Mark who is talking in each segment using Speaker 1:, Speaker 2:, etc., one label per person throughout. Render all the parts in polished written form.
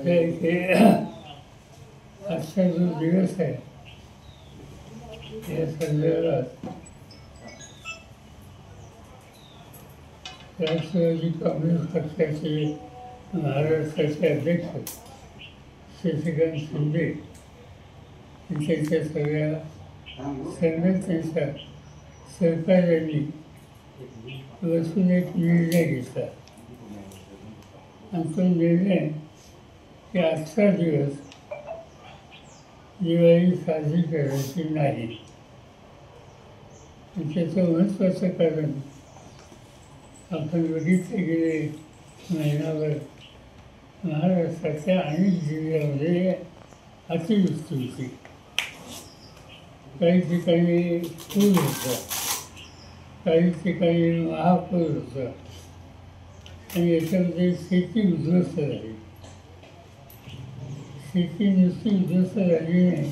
Speaker 1: हे आजचा जो दिवस आहे या संदर्भात राष्ट्रवादी काँग्रेस पक्षाचे महाराष्ट्राचे अध्यक्ष शशिकांत शिंदे त्यांच्या सगळ्या संघटनेच्या सहकार्याने बसून एक निर्णय घेतला आणि तो निर्णय की आजचा दिवस दिवाळी साजरी करायची नाही. त्याचं महत्त्वाचं कारण आपण बघितले गेले महिनाभर महाराष्ट्राच्या अनेक जिल्ह्यामध्ये अतिवृष्टी होती. काही ठिकाणी पूर होता, काही ठिकाणी महापूर होता आणि याच्यामध्ये शेती उद्ध्वस्त झाली. शेती नुसती उद्ध्वस्त झाली नाही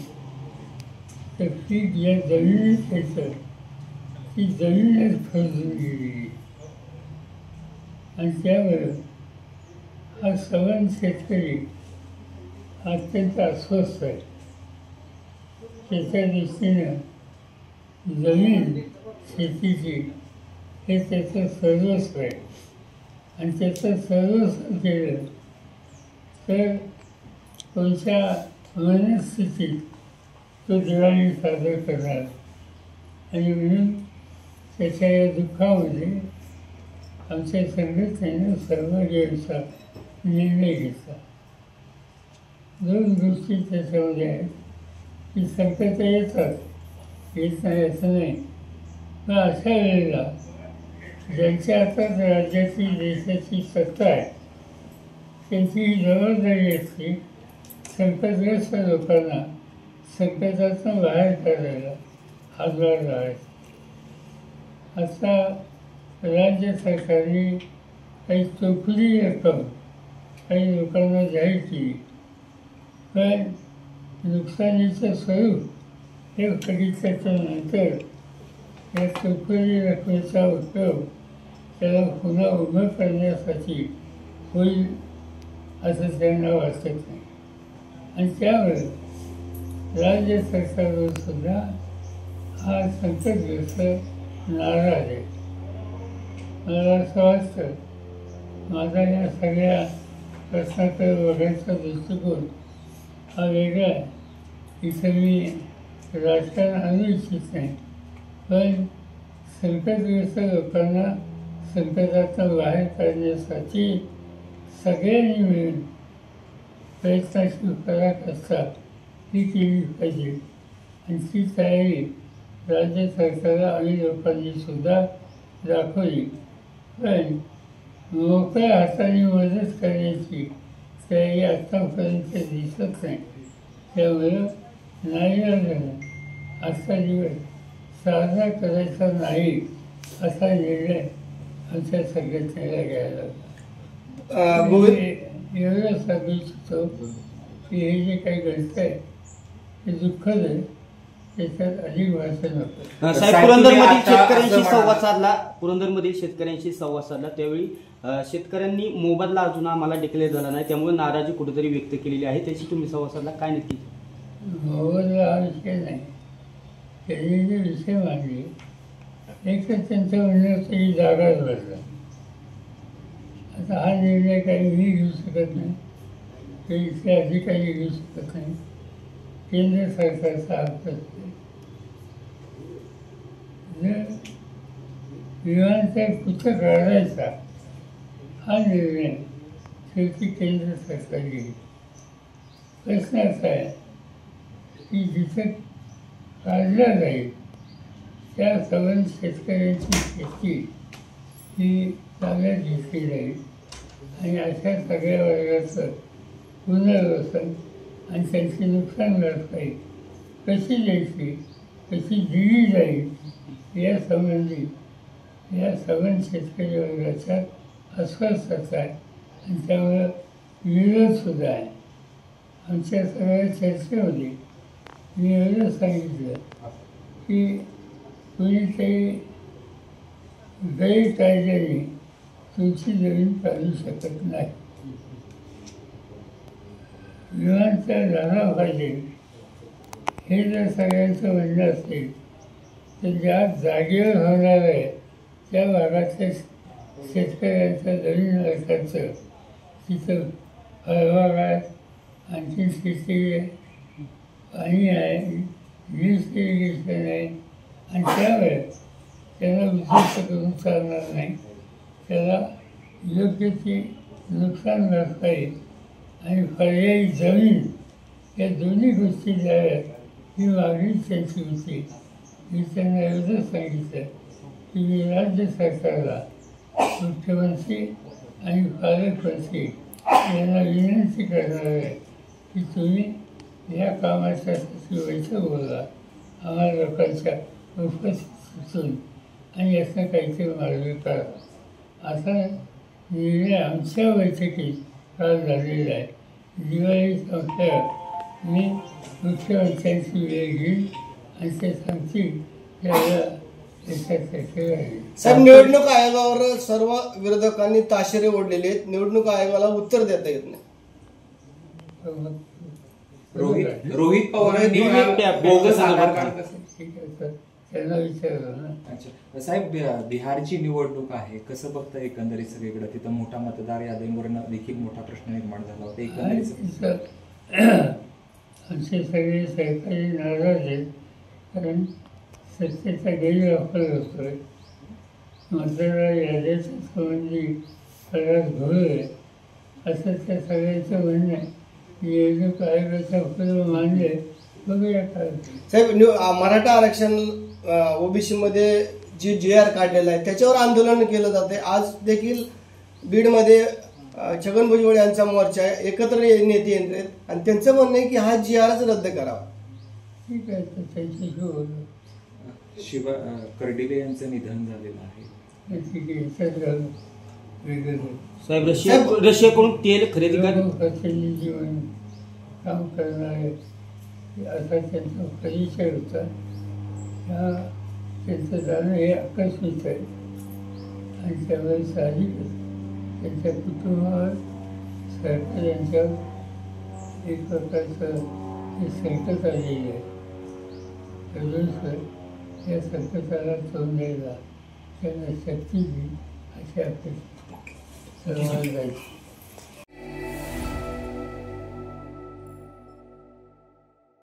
Speaker 1: तर पीक या जमिनीत घ्यायचं ती जमीनच खरडून गेली आणि त्यामुळे हा सवन शेतकरी अत्यंत अस्वस्थ आहे. त्याच्या दृष्टीनं जमीन शेतीची हे त्याचं सर्वस्व आहे आणि त्याचं सर्वस्व केलं तर कोणत्या मनस्थितीत तो दिवाळी साजरा करणार आणि म्हणून त्याच्या या दुःखामध्ये आमच्या संघटनेनं सहभागीचा निर्णय घेतला. दोन गोष्टी त्याच्यामध्ये आहेत की संकट येतात, येत नाही असं नाही, पण अशा वेळेला ज्यांच्या हातात राज्याची देशाची सत्ता आहे त्यांची ही जबाबदारी असते संकटग्रस्त लोकांना संकटातून बाहेर काढायला हातभार लावायचा. आता राज्य सरकारने काही चोखली रक्कम काही लोकांना जाहीर केली, पण नुकसानीचं स्वरूप हे बघितल्याच्यानंतर या चोखली रकमेचा उपयोग त्याला पुन्हा उभं करण्यासाठी होईल असं त्यांना वाटत नाही आणि त्यामुळे राज्य सरकारवर सुद्धा हा संकटग्रस्त नाराज आहे. मला असं वाटतं माझा या सगळ्या प्रश्नाकडे बघायचा दृष्टिकोन हा वेगळा आहे. इथं मी राजकारण आणू इच्छित नाही, पण संकटग्रस्त लोकांना संकटातून बाहेर काढण्यासाठी सगळ्यांनी मिळून प्रयत्नशील पराकाष्ठा ही केली पाहिजे आणि ती तयारी राज्य सरकारला आणि लोकांनी सुद्धा दाखवली. पण मोकळ्या हाताने मदत करण्याची तयारी आत्तापर्यंत दिसत नाही. त्यामुळं नाईलाजानं आजचा दिवस साजरा करायचा नाही असा निर्णय आमच्या संघटनेला घ्यायला लागला. एवढं सांगू इच्छितो की हे जे काही घडतं आहे ते दुःखद आहे, त्याच्यात अधिक भाषण नको.
Speaker 2: साहेब, पुरंदरमधील शेतकऱ्यांशी संवाद साधला, पुरंदरमधील शेतकऱ्यांशी संवाद साधला त्यावेळी शेतकऱ्यांनी मोबदला अजून आम्हाला डिक्लेअर झाला नाही, त्यामुळे नाराजी कुठेतरी व्यक्त केलेली आहे. त्याची तुम्ही संवाद साधला, काय नक्की?
Speaker 1: मोबदला हा विषय नाही, त्यांनी जे विषय मांडले एक तर त्यांचं म्हणणं होतं ही जागाच बदला. आता हा निर्णय काही मी घेऊ शकत नाही, ते इथले अधिकारी घेऊ शकत नाही, केंद्र सरकारचा हक्क असतो. जर विमानतळ कुठं काढायचा हा निर्णय शेवटी केंद्र सरकार घेईल. प्रश्न असा आहे की जिथं काढला जाईल त्या सवन शेतकऱ्यांची शेती ही ताब्यात घेतली जाईल आणि अशा सगळ्या वर्गाचं पुनर्वसन आणि त्यांची नुकसान भरपाई कशी द्यायची, कशी दिली जाईल यासंबंधी या सवन शेतकरी वर्गाच्या अस्वस्थता आहे आणि त्यामुळं विरोधसुद्धा आहे. आमच्या सगळ्या चर्चेमध्ये मी एवढं सांगितलं की कुणीतरी गैरकायद्याने तुमची जमीन काढू शकत नाही. विमानतळ झाला पाहिजे हे जर सगळ्यांचं म्हणणं असेल तर ज्या जागेवर होणार आहे त्या भागातल्या शेतकऱ्यांचा जमीन खर्च तिथं फळबाग आहे, आणखी शेती आहे, पाणी आहे, वीज इरिगेशन आहे आणि त्यामुळे त्याला उद्ध्वस्त करून चालणार नाही. त्याला योग्य ती नुकसान भरपाई आणि पर्यायी जमीन या दोन्ही गोष्टी द्याव्यात ही मागणी त्यांची होती. मी त्यांना एवढंच सांगितलं की मी राज्य सरकारला मुख्यमंत्री आणि पालकमंत्री यांना विनंती करणार आहे की तुम्ही या कामाच्यासाठी बैठक बोलवा, आम्हाला लोकांच्या उपस्थित सुचून आणि यातनं काहीतरी मार्ग करा. असा निर्णय आमच्या बैठकीत काल झालेला आहे. दिवाळी संपल्यावर मी मुख्यमंत्र्यांची वेळ घेईन आणि ते सांगतील त्याला
Speaker 3: साहेब, निवडणूक आयोगावर सर्व विरोधकांनी ताशेरे ओढलेले आहेत. निवडणूक आयोगाला उत्तर देता येत नाही.
Speaker 4: रोहित पवारांनी बोगस आधार कार्ड
Speaker 1: त्यांना विचारलं ना.
Speaker 4: अच्छा साहेब, बिहारची निवडणूक आहे, कसं बघता एकंदरीत सगळीकडे? तिथं मोठा मतदार यादींवर देखील मोठा प्रश्न निर्माण झाला होता एकंदरीत.
Speaker 1: आमचे सगळे सहकारी नाराज आहेत कारण सत्तेचा गैरवापर होतोय. मतदार याद्याच्या संबंधी सगळ्यात घोळ आहे असं त्या सगळ्यांचं म्हणणं आहे. निवडणूक आयोगाचा उपयोग मानले बघूया काय.
Speaker 3: साहेब, मराठा आरक्षण ओबीसी मध्ये जी GR काढलेला आहे त्याच्यावर आंदोलन केलं जाते. आज देखील बीडमध्ये छगन भुजबळ यांचा मोर्चा आहे, एकत्र नेते येत आणि त्यांचं म्हणणं आहे की हा GRच रद्द करावा.
Speaker 1: ठीक आहे, तर त्यांच्याशी बोलू.
Speaker 4: शिवा कर्डिले यांचं निधन झालेलं आहे.
Speaker 1: ठीक आहे, इथंच घालू वेगळं.
Speaker 2: साहेब, रशियाकडून तेल खरेदी कर
Speaker 1: जीवन काम करणारे असा त्यांचा परिचय होता. त्यांचं जाणं हे आकस्मिक आहे आणि त्यामुळे साहजिकच त्यांच्या कुटुंबावर सरकार यांच्यावर एक प्रकारचं हे संकट आलेलं आहे. अजून या संकटाला तोंड द्यायला त्यांना शक्ती देईल अशी अपेक्षा सर्वांना जायची.